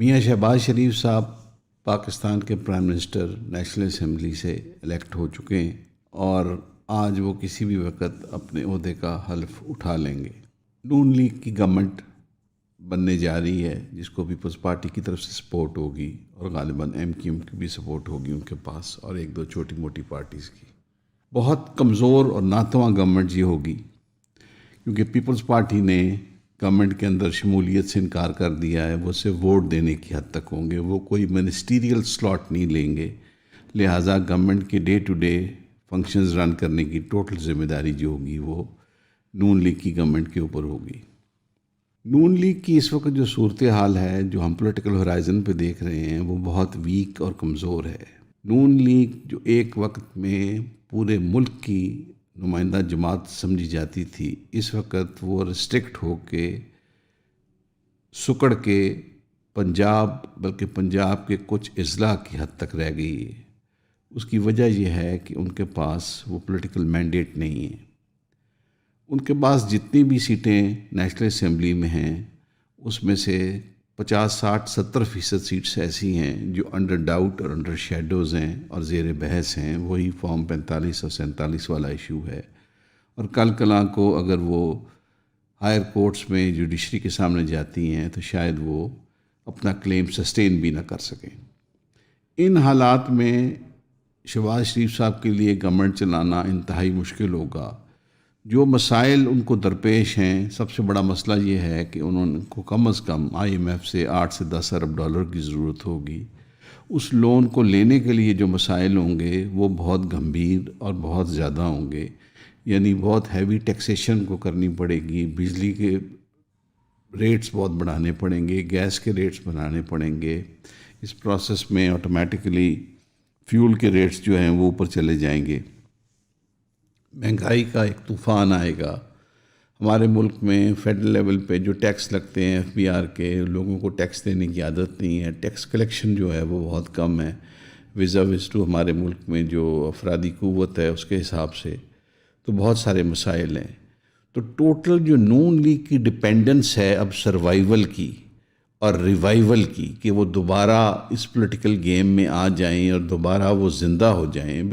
میاں شہباز شریف صاحب پاکستان کے پرائم منسٹر نیشنل اسمبلی سے الیکٹ ہو چکے ہیں اور آج وہ کسی بھی وقت اپنے عہدے کا حلف اٹھا لیں گے۔ نون لیگ کی گورنمنٹ بننے جا رہی ہے جس کو پیپلز پارٹی کی طرف سے سپورٹ ہوگی اور غالباً MQM کی بھی سپورٹ ہوگی ان کے پاس اور ایک دو چھوٹی موٹی پارٹیز کی۔ بہت کمزور اور ناتواں گورنمنٹ یہ ہوگی کیونکہ پیپلز پارٹی نے گورنمنٹ کے اندر شمولیت سے انکار کر دیا ہے، وہ صرف ووٹ دینے کی حد تک ہوں گے، وہ کوئی منسٹیریل سلاٹ نہیں لیں گے، لہٰذا گورنمنٹ کے ڈے ٹو ڈے فنکشنز رن کرنے کی ٹوٹل ذمہ داری جو ہوگی وہ نون لیگ کی گورنمنٹ کے اوپر ہوگی۔ نون لیگ کی اس وقت جو صورتحال ہے جو ہم پولیٹیکل ہورائزن پہ دیکھ رہے ہیں وہ بہت ویک اور کمزور ہے۔ نون لیگ جو ایک وقت میں پورے ملک کی نمائندہ جماعت سمجھی جاتی تھی، اس وقت وہ ریسٹرکٹ ہو کے سکڑ کے پنجاب بلکہ پنجاب کے کچھ اضلاع کی حد تک رہ گئی ہے۔ اس کی وجہ یہ ہے کہ ان کے پاس وہ پولیٹیکل مینڈیٹ نہیں ہے۔ ان کے پاس جتنی بھی سیٹیں نیشنل اسمبلی میں ہیں اس میں سے 50-60-70% سیٹس ایسی ہیں جو انڈر ڈاؤٹ اور انڈر شیڈوز ہیں اور زیر بحث ہیں۔ وہی فارم 45 اور 47 والا ایشو ہے، اور کل کلاں کو اگر وہ ہائر کورٹس میں جوڈیشری کے سامنے جاتی ہیں تو شاید وہ اپنا کلیم سسٹین بھی نہ کر سکیں۔ ان حالات میں شہباز شریف صاحب کے لیے گورنمنٹ چلانا انتہائی مشکل ہوگا۔ جو مسائل ان کو درپیش ہیں، سب سے بڑا مسئلہ یہ ہے کہ انہوں کو کم از کم IMF سے 8 سے 10 ارب ڈالر کی ضرورت ہوگی۔ اس لون کو لینے کے لیے جو مسائل ہوں گے وہ بہت گمبھیر اور بہت زیادہ ہوں گے، یعنی بہت ہیوی ٹیکسیشن کو کرنی پڑے گی، بجلی کے ریٹس بہت بڑھانے پڑیں گے، گیس کے ریٹس بڑھانے پڑیں گے۔ اس پروسیس میں آٹومیٹکلی فیول کے ریٹس جو ہیں وہ اوپر چلے جائیں گے، مہنگائی کا ایک طوفان آئے گا۔ ہمارے ملک میں فیڈرل لیول پہ جو ٹیکس لگتے ہیں FBR کے، لوگوں کو ٹیکس دینے کی عادت نہیں ہے، ٹیکس کلیکشن جو ہے وہ بہت کم ہے ویزاویز ٹو ہمارے ملک میں جو افرادی قوت ہے اس کے حساب سے، تو بہت سارے مسائل ہیں۔ تو ٹوٹل جو نون لیگ کی ڈپینڈنس ہے اب سروائیول کی اور ریوائیول کی، کہ وہ دوبارہ اس پولیٹیکل گیم میں آ جائیں اور دوبارہ وہ زندہ ہو جائیں،